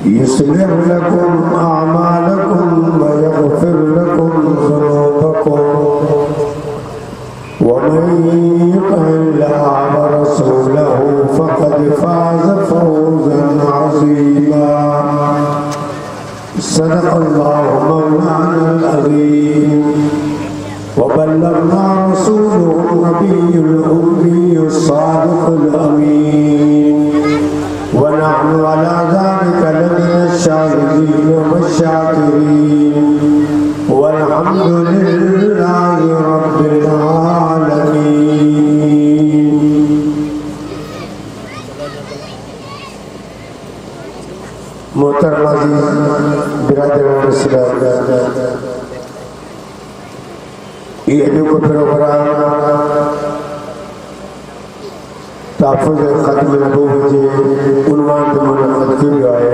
يصلح لكم أعمالكم ويغفر لكم ذنوبكم ومن يطع الله ورسوله فقد فاز فوزا عظيما. صدق الله مولانا العظيم وبلغنا رسوله النبي الأمي الصادق الأمين ونحن على ذلك لمن الشاهدين والشاكرين والحمد لله رب العالمين. मोहतरम बिरादरान इस्लाम ये जो प्रोग्राम ताफ़ुज़ ख़त्म नबूवत जे उन्वान ते मुनक़िद कयो आहे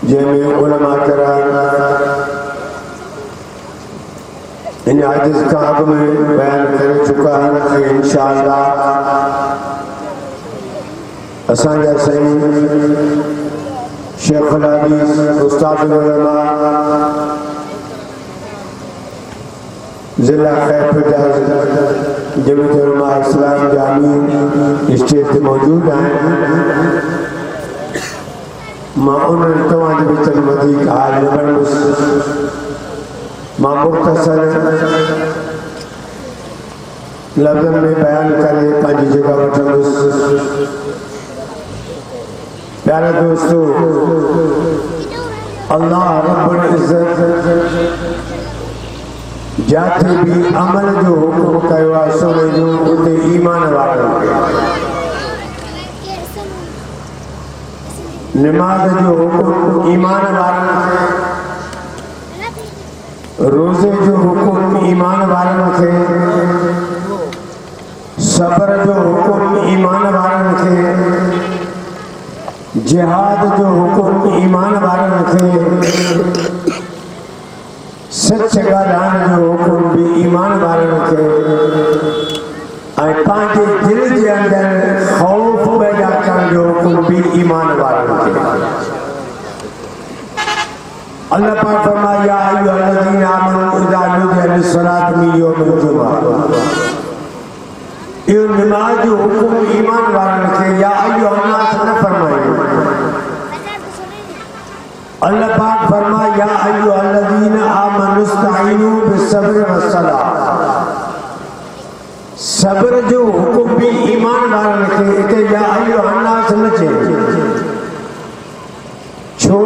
जंहिंमें उलमा कराम इन हादिस खां अॻु में बयान करे चुका आहिनि ऐं इंशाअल्लाह असांजा साईं शेखुल हदीस उस्तादुल उलमा ज़िला कैफ़ियत जमीयत उलमा इस्लाम जामी स्टेज ते मौजूद आहिनि। मां उन्हनि तव्हांजे विच में वधीक हाल न कंदुसि। मां मुख़्तसर लफ़्ज़नि में बयान करे पंहिंजी जॻह वठंदुसि। प्यारे दोस्तों, अल्लाह रब्बुल इज़्ज़त जाते भी अमल जो हुकुम कयो आहे सोने जो उते ईमान वारनि खे, नमाज़ जो हुकुम ईमान वारनि खे, रोज़े जो हुकुम ईमान वारनि खे, सब्र जो हुकुम ईमान वारनि खे, जिहाद जो हुकुम ईमान वारनि खे, सच ॻाल्हाइण जो हुकुम भी ईमान वारनि खे ऐं पंहिंजे दिल जे अंदरि ख़ौफ़ पैदा करण जो हुकुम भी ईमान वारनि खे। अल्लाह पाक फरमाया या अय्युहल्लज़ीना आमनू इज़ा नूदिया लिस्सलाति मिन यौमिल जुमुअह। इहो नमाज़ जो हुकुम ईमान वारनि खे या अय्युहन्नास न फरमायो। अल्लाह पाक फरमाया या अय्युहल्लज़ीना आमनू इस्तईनू बिस्सब्रि वस्सलाह। सब्र जो हुकुम भी ईमान वारनि खे हिते या अय्युहन्नास न चयो। छो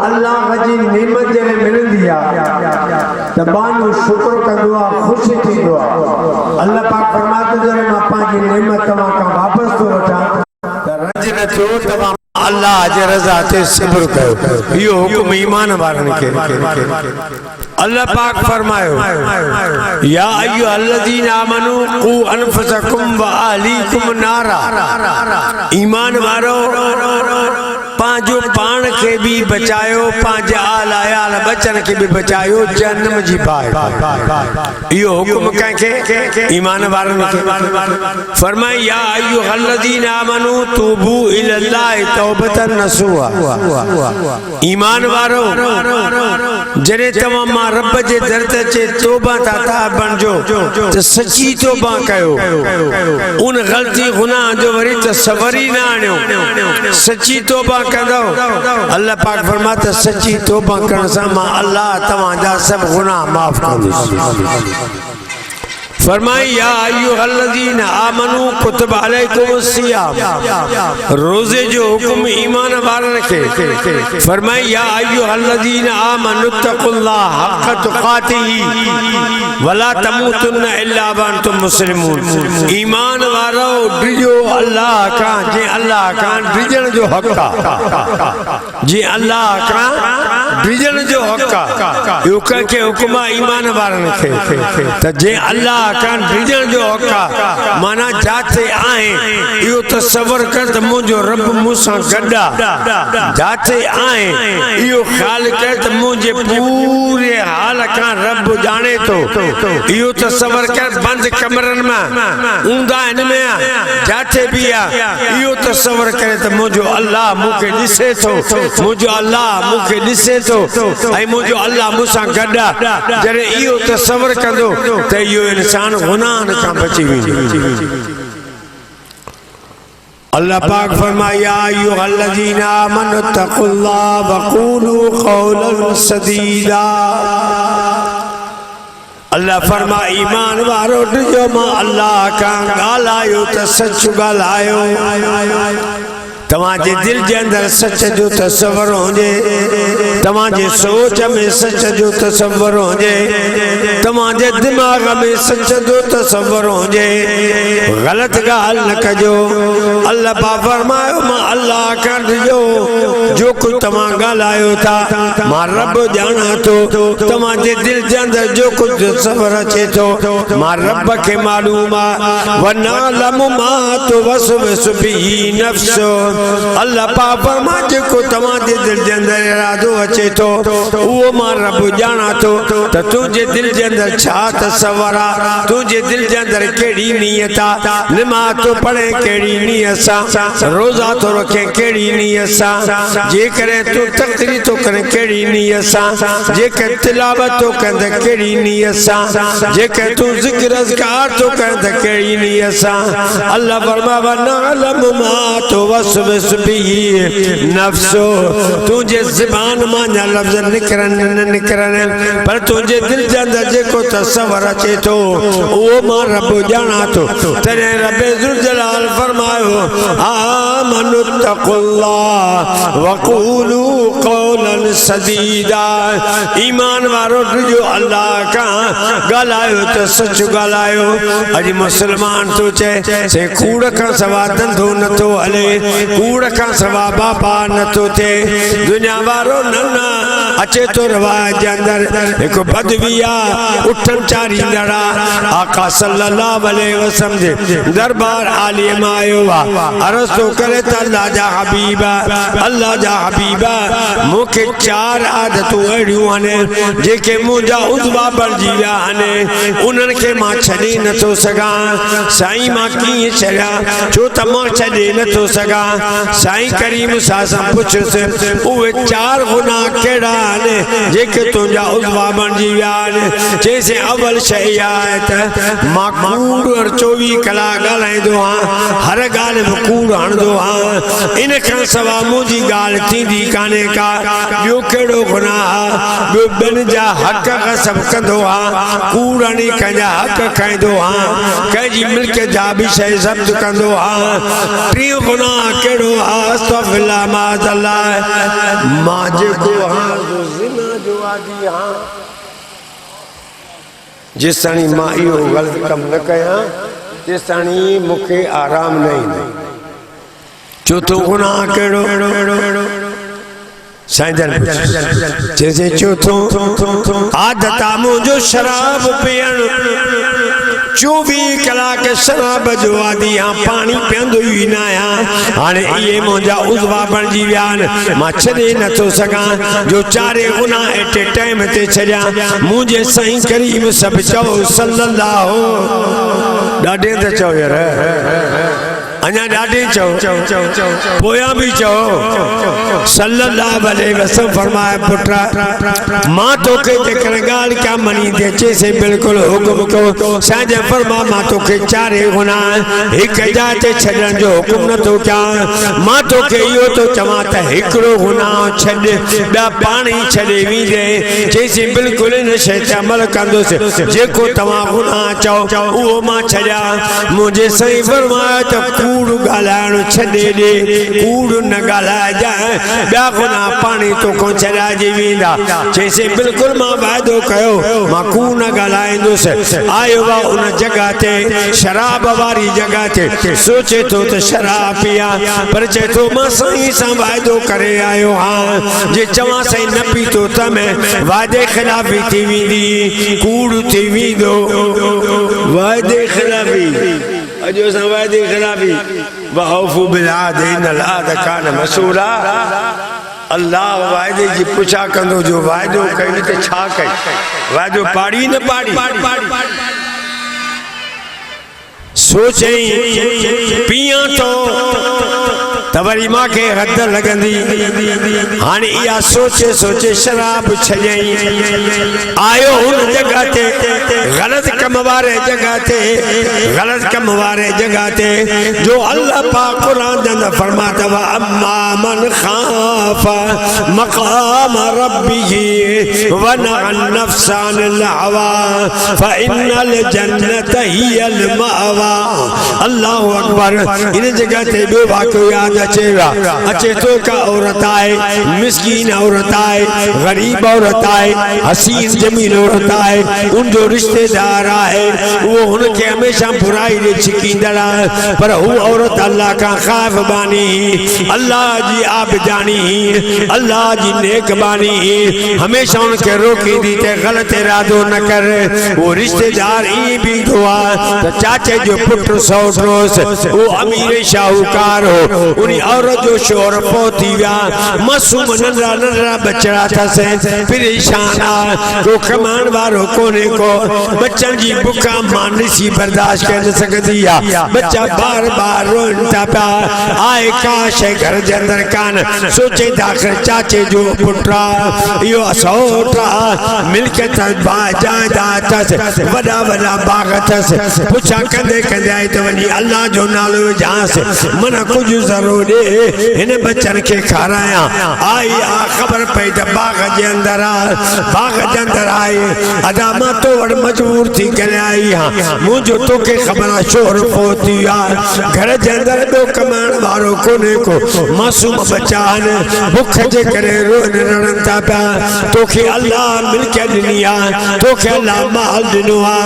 अल्लाह जी नेमत जॾहिं मिलंदी आहे त माण्हू शुक्र कंदो आहे, ख़ुशि थींदो आहे। अल्लाह पाक फरमाए थो जॾहिं मां पंहिंजी नेमत तव्हां खां वापसि थो वठां त रज न थियो तव्हां अल्लाह जे रज़ा ते सब्र कयो। इहो हुकुम ईमान वारनि खे। अल्लाह पाक फरमायो या अय्युहल्लज़ीना आमनू क़ू अनफुसकुम व अहलीकुम नारा। ईमान वारो पंहिंजो पाण खे भी बचायो, पंहिंजे आल अयाल बचन खे भी बचायो जहन्नम जी बाहि। इहो हुकुम कंहिंखे? ईमान वारनि खे। फरमाई या अय्युहल्लज़ीना आमनू तूबू इलल्लाहि तौबतन नसूहा। ईमान वारो जॾहिं तव्हां मां रब जे दर ते अचे तौबा था बणिजो त सची तौबा कयो। उन ग़लती गुनाह जो वरी तसवरी न आणियो। सची तौबा कंदो अल्लाह पाक फरमाता सच्ची तौबा करण सां मां अल्लाह तव्हांजा सब गुनाह माफ़ कंदुसि। फरमाई या अय्युहल्लज़ीना आमनू कुतिबा अलैकुमुस सियाम। रोज़े जो हुकुम ईमान वारनि खे। फरमाई या अय्युहल्लज़ीना आमनू तक़ुल्लाह हक़ तुक़ातिही वला तमूतुन्ना इल्ला व अंतुम मुस्लिमून। ईमान वारो डिजो अल्लाह का जे अल्लाह का डिजण जो हक़ आहे। जे अल्लाह का डिजन जो हक़ आहे इहो कंहिंखे हुकुम आहे ईमान वारनि खे त जे अल्लाह कान डिजन जो हक़ आहे माना जाते आहे इहो तसवर कर त मुंहिंजो रब मूंसां गॾु आहे जाते आहे इहो ख़्याल कर त मुंहिंजे पूरे हाल खां रब ॼाणे थो इहो तसवर कर बंदि कमरनि में ऊंदा हिन में जाते बि आहे इहो तसवर करे त मुंहिंजो अल्लाह मूंखे ॾिसे थो मुंहिंजो अल्लाह मूंखे ॾिसे थो ऐं मुंहिंजो अल्लाह मूंसां गॾु आहे जॾहिं इहो तसवर कंदो त इहो इंसान गुनाहनि खां बची वेंदो अल्लाह पाक फरमाया या अय्युहल्लज़ीना आमनु तक़ुल्लाह वक़ूलू क़ौलन सदीदा अल्लाह फरमा ईमान वारो जो मां अल्लाह का ॻाल्हायो त सच ॻाल्हायो तव्हांजे दिल जे अंदर सच जो तसवर हुजे तव्हांजे सोच में सच जो तसवर हुजे तव्हांजे दिमाग में सच जो तसवर हुजे ग़लत ॻाल्हि न कजो अल्लाह पाक फरमायो मां अल्लाह खां ॾिजो जो कुझु तव्हां ॻाल्हायो था मां रब ॼाणा थो तव्हांजे दिल जे अंदर जो कुझु तसवर अचे थो मां रब खे मालूम आहे वनालमु मा तुवस्विसु बिही नफ्सु अल्लाह पाक फरमा जेको तव्हांजे दिल जे अंदर इरादो अचे थो उहो मां रब ॼाणा थो त तुंहिंजे दिल जे अंदर छा तसवर आहे तुंहिंजे दिल जे अंदर कहिड़ी नीयत आहे नमाज़ थो पढ़े कहिड़ी नीयत सां रोज़ा थो रखे कहिड़ी नीयत सां जेकॾहिं तूं तक़रीर थो करे कहिड़ी नीयत सां जेकर तिलावत थो करे त कहिड़ी नीयत सां जेकर तूं ज़िक्र अज़कार थो करे त कहिड़ी नीयत सां अल्लाह फरमा वनालमु मा तुवस्विसु नफ्सो तुझे ज़बान मां लफ्ज़ निकरन न निकरन पर तुझे दिल जे अंदर जेको तसवर अचे थो उहो मां रब ॼाणा थो तॾहिं रब ज़ुल जलाल फरमायो आमनु तक़ुल्लाह वक़ूलू क़ौलन सदीदा ईमान वारो जो अल्लाह खां ॻाल्हायो त सच ॻाल्हायो अॼु मुस्लमान तो चए से कूड़ खां सवा धंधो नथो हले कूड़ खां सवा बाबा नथो थिए दुनिया वारो न अचे तो रवाज जे अंदर हिकु बदवी आहे उठन चारींदड़ आका सल्लल्लाहु अलैहि वसल्लम जे दरबार आलिय में आयो आहे अर्ज़ तो करे त अल्लाह जा हबीबा मूंखे 4 आदतूं अहिड़ियूं आहिनि जेके मुंहिंजा उज़वा बणिजी विया आहिनि उन्हनि खे मां छॾे नथो सघां साईं मां कीअं छॾियां छो त मां छॾे नथो सघां साईं करीम सां पुछुसि उहे 4 गुनाह कहिड़ा आहिनि जेके तुंहिंजा उज़वा बणिजी विया आहिनि चइसि अवल शइ आहे त मां कूड़ 24 कलाक ॻाल्हाईंदो आहियां हर ॻाल्हि में कूड़ हणंदो आहियां इन खां सवाइ मुंहिंजी ॻाल्हि थींदी कान्हे का ॿियो कहिड़ो गुनाह आहे ॿियो ॿियनि जा हक़ ग़सब कंदो आहियां कूड़ हणी कंहिंजा हक़ खाईंदो आहियां कंहिंजी मिल्क जा बि शइ ज़ब्त कंदो आहियां 3 गुनाह कहिड़ो आहे अस्तग़फिरुल्लाह माज़अल्लाह मां जेको आहियां जो ज़िना जो आदी आहियां जिस ताणी मां इहो ग़लत कमु न कयां तेस ताणी मूंखे आराम न ईंदो चौथो गुनाह कहिड़ो साईं जैसे चौथो आदत आहे मुंहिंजो शराब पीअण 24 कलाक शराब जो आदी आहियां पाणी पीअंदो ई न आहियां हाणे इहे मुंहिंजा उज़वा बणिजी विया आहिनि मां छॾे नथो सघां जो 4 गुनाह एट ए टाइम ते छॾियां मुंहिंजे साईं करीम सभु चओ सल्लल्लाहु ॾाढे त चओ यार अञा ॾाढे चओ पोयां बि चओ सल्लल्लाहु अलैहि वसल्लम फरमाए पुट मां तोखे जेकर ॻाल्हि क्या मनी दे चइसि बिल्कुलु हुकुम कयो साईं फरमा मां तोखे 4 गुनाह हिकु जाते छॾण जो हुकुम नथो कयां मां तोखे इहो थो चवां त हिकिड़ो गुनाह छॾ ॿिया पाणी छॾे वेंदे चइसि बिल्कुलु इन शइ ते अमल कंदुसि जेको तव्हां गुनाह चओ उहो मां छॾियां मुंहिंजे साईं फरमायो त कूड़ गालाण छे दे कूड़ न गाला जाए बया गुनाह पानी तो को चला जीवींदा जैसे बिल्कुल मां वादो कयो मां कूड़ न गालाइंदुस आयो वा उन जगह ते शराब वारी जगह ते सोचे तो शराब पिया पर चे तो मां सही सा वादो करे आयो हां जे चवा सही न पी तो तमे वादे खिलाफी थी वींदी कूड़ थी वींदो वादे खिलाफी अजो सा वादे खिलाफी वहफू बिलाद इनल आद कान मसूला अल्लाह वादे जी पुछा कंदो जो वादो कई ते छा कई वादो पाड़ी न पाड़ी सोचे पिया तो तवरी मां के हद लगंदी हाने या सोचे सोचे शराब छजई आयो उन जगह ते गलत कम वारे जगह ते जो अल्लाह पाक कुरान में फरमाता वा अम्मा मन खाफा मकाम रब्बिही व नहन नफ्स अनिल हवा फइन्नल जन्नत हियल मावा अल्लाह अकबर इन जगह ते बे वाक़ो याद अचे तो का औरत आए मिस्कीन औरत आए गरीब औरत आए हसीन जमीन औरत आए उन जो रिश्तेदार आए वो उनके हमेशा बुराई ने छिकींदड़ा पर वो औरत अल्लाह का खौफ बानी अल्लाह जी आबदानी अल्लाह जी नेक बानी हमेशा उनके रोकी दी ते गलत इरादो न कर वो रिश्तेदार ई भी दुआ तो चाचे जो पुत्र सौरोस वो अमीर शाहूकार हो उन्हीं औरत जो शोर पोती व्या मासूम नंढा बच्चा था से परेशान को कमान वारो कोने को बच्चन जी बुखा मान सी बर्दाश्त कर सकती है बच्चा बार बार रोता पा आए काश घर के अंदर कान सोचे दाखिल चाचे जो पुत्रा यो असोटा मिलकत जायदाद थस वडा वडा बाग थस पुछा कंदे कंदे आई तो वनी अल्लाह जो नालो जहां से मन कुछ जरूर इन बच्चन के खाराया आई आ खबर पई त बाग जे अंदर आई अदामा तो वड मजबूर थी करे आई हां मुझो तो के खबर शोर पोती यार घर जे अंदर दो कमाण वारो कोने को मासूम बच्चा ने भूख जे करे रोन रणता पा तो के अल्लाह मिल के दुनिया तो के अल्लाह माल दिनुआ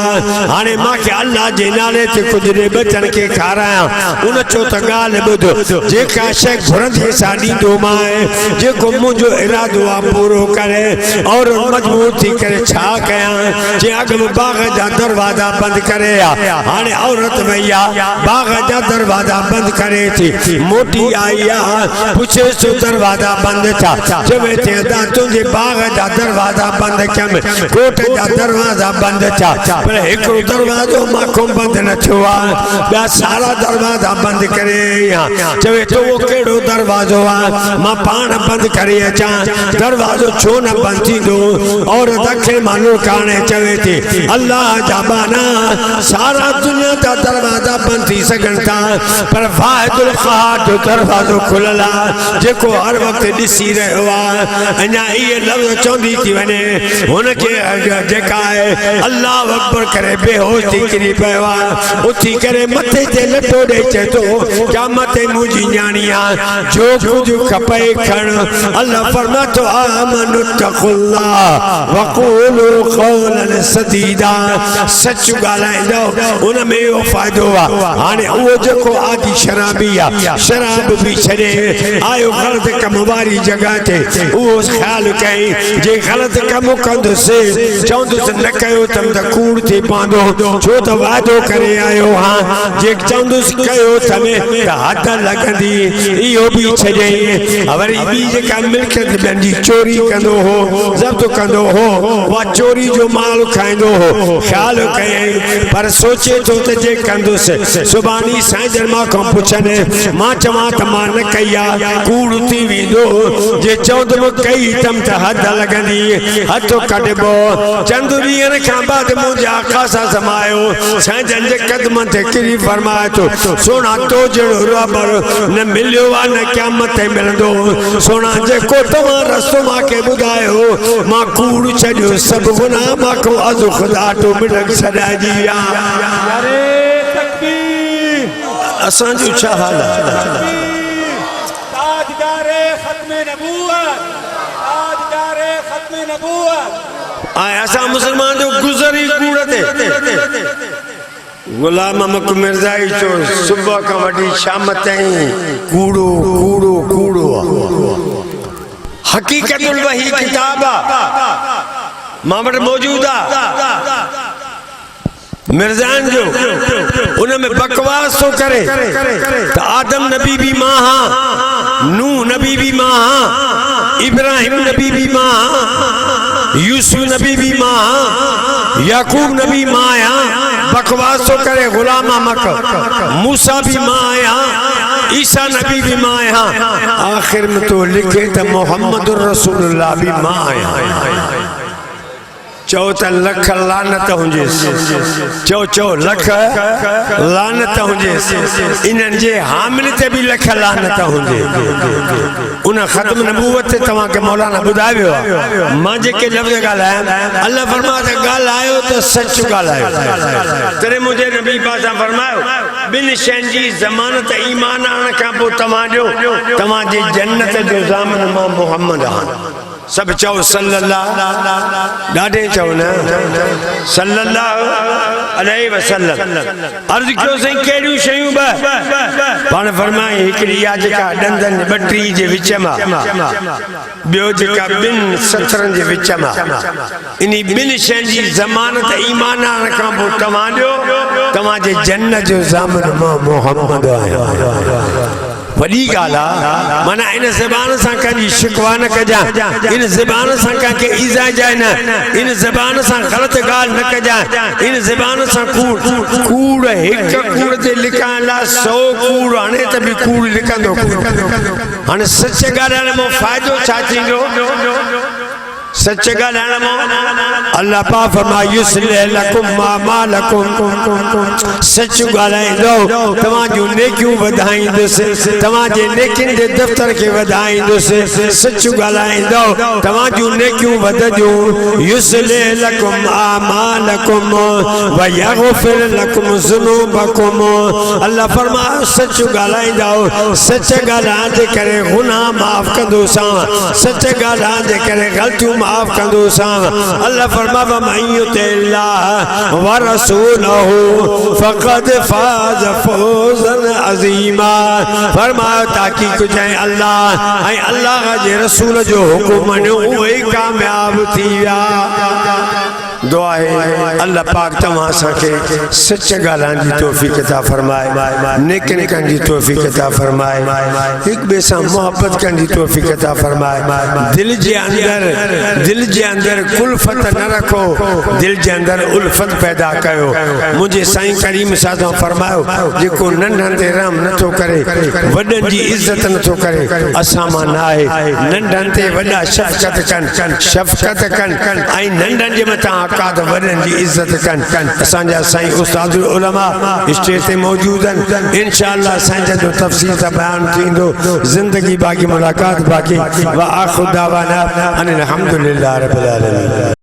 हाने मां के अल्लाह जे नाले ते कुछ रे बच्चन के खाराया उन चो त गाल बुध जे का शेख भरंदे साडी दो माए जे को मुझो इरादो आ पूरो करे और मजबूर थी करे छा कया जे अगम बाग जा दरवाजा बंद करे हाने औरत भैया बाग जा दरवाजा बंद करे थी मोटी आई पूछे सो दरवाजा बंद था जब थे दा तुझे बाग जा दरवाजा बंद कम कोट जा दरवाजा बंद था पर एक दरवाजो माखो बंद न छुआ बा सारा दरवाजा बंद करे जब तो वो केड़ो दरवाजो आ मां पान बंद करे अचा दरवाजो छो न बंद थी दो और दक्षिण मानो काने चवे थी अल्लाह जाबाना सारा दुनिया का दरवाजा बंद थी सकता पर वाहिदुल क़हार जो दरवाजो खुलला जेको हर वक्त दिसी रहो आ अन्या ये लफ्ज चोंदी थी वने उनके जेका है अल्लाह अकबर करे बेहोश थी किरी पवा उठी करे मथे ते लटो दे चे तो क्या मथे मुजी न्याणिया जो कुछ खपे खण अल्लाह फरमातो आमनु तक़ुल्लाह वक़ूलु क़ौलन सदीदा सच गालाइंदो उन में यो फायदो आ हाने वो जेको आदि शराबी आ शराब भी छड़े आयो गलत कम वारी जगह ते वो ख्याल कई जे गलत कम कंदो से चौंदो से न कयो तम त कूड़ थी पांदो छो त वादो करे आयो हां जे चौंदो से कयो तमे त हद लगंदी इहो भी छड़े वरी बी जेका मिलकत बंदी चोरी कंदो हो जब्त कंदो हो वा चोरी जो माल खाइंदो हो ख्याल कई पर सोचे तो त जे कंदो से सुबानी साईं मां को पुछने मां चवा त मां न कया कूड़ थी विदो जे चौंदो कई तम त हद लगंदी हथ कटबो चंदुरी का बाद मुझा खासा समायो साईं जे कदम ते किरी फरमाए तो सोना तो जड़ो रबर न मिलियो आ न क़यामत मिलंदो सोना जेको तमा रस्तो मां के बुधायो मां कूड़ छड़ियो सब गुनाह मां को अज खुदा तो मिलक सदा जी यारे तकबीर असां जो छा हाल आहे ताजदारे खत्म नबूवत ताजदारे खत्म नबूवत आए असां मुसलमान जो गुज़री कूड़ ते गुलाम अहमद मिर्ज़ाई चो सुबह का वठी शाम ताईं कूड़ो कूड़ो कूड़ो हकीकतुल वही किताब मां वटि मौजूद मिर्ज़ान जो उन में बकवास तो करे तो आदम नबी भी मां हां नूह नबी भी मां हां इब्राहिम नबी भी मां हां यूसुफ नबी भी मां हां याकूब नबी मां आया बकवास तो करे गुलाम अहमद मूसा भी मां आया ईसा नबी भी मां आया आखिर में तो लिखे तो मोहम्मद रसूलुल्लाह भी मां आया चो त लख लानत हुजेस चो लख लानत हुजेस इन्हनि जे हामिल ते भी लख लानत हुजे उन ख़त्म नबूवत ते तव्हां के मौलाना ॿुधायो मां जेके लफ़्ज़ ॻाल्हाया अल्लाह फरमाए त ॻाल्हायो त सच ॻाल्हायो तॾहिं मुंहिंजे नबी पाक फरमायो ॿिनि शयुनि जी ज़मानत ईमान आणण खां पोइ तव्हां जे जन्नत जो ज़ामन मां मोहम्मद आहियां सब चो सल्लल्लाहु ॾाढे चो न सल्लल्लाहु अलैहि वसल्लम अर्ज़ कयो साईं कहिड़ियूं शयूं पाण फरमाए हिकिड़ी आहे जेका ॾंदनि ॿटी जे विच मां ॿियो जेका ॿिनि सथरनि जे विच मां इन ॿिनि शयुनि जी ज़मानत ईमान आणण खां पोइ तव्हां जे जन्नत जो ज़ामन मां मोहम्मद आहियां वॾी ॻाल्हि आहे माना इन ज़बान सां कंहिंजी शिकवा न कजां इन ज़बान सां कंहिंखे ईज़ा ॾिजाए न इन ज़बान सां ग़लति ॻाल्हि न कजां इन ज़बान सां कूड़ हिकु कूड़ ते लिखण लाइ 100 कूड़ हाणे त बि कूड़ लिखंदो हाणे सच ॻाल्हाइण में फ़ाइदो छा थींदो सच ॻाल्हाइण में अल्लाह पाक फरमाए युस्लिह लकुम मालकुम सच ॻाल्हाईंदो तव्हां जूं नेकियूं वधाईंदुसि तव्हां जे नेकियुनि जे दफ़्तर खे वधाईंदुसि सच ॻाल्हाईंदो तव्हां जूं नेकियूं वधंदियूं युस्लिह लकुम आमालकुम व यगफिर लकुम ज़ुनूबकुम अल्लाह फरमाए सच ॻाल्हाईंदो सच ॻाल्हाइण जे करे गुनाह माफ़ कंदोसां सच ॻाल्हाइण जे करे ग़लतियूं माफ कंदोसां अल्लाह फरमावे मन युतिल्लाह व रसूलहु फक़द फाज़ फौज़न अज़ीमा फरमायो ताकि कुझाई अल्लाह ऐं अल्लाह जे रसूल जो हुकुम मञो उहे कामयाब थी विया दुआ है अल्लाह पाक तव्हां असांखे सच ॻाल्हाइण जी तौफ़ीक़ अता फरमाए नेकनि करण जी तौफ़ीक़ अता फरमाए हिक ॿिए सां मोहब्बत करण जी तौफ़ीक़ अता फरमाए दिल जे अंदर कुल्फत न रखो दिल जे अंदर उल्फत पैदा कयो मुंहिंजे साईं करीम साहिब फरमायो जेको नंढनि ते रहम नथो करे वॾनि जी इज़त नथो करे असां मां न आहे नंढनि ते वॾा शफ़क़त कनि ऐं नंढनि जे मथां औकात वॾनि जी इज़त कनि असांजा साईं उस्तादुल उलमा स्टेज ते मौजूद आहिनि इंशाअल्लाह साईं जो तफ़सील सां बयान थींदो ज़िंदगी बाक़ी मुलाक़ात बाक़ी व आख़िर दावाना अनिल हम्दुलिल्लाह रब्बिल आलमीन।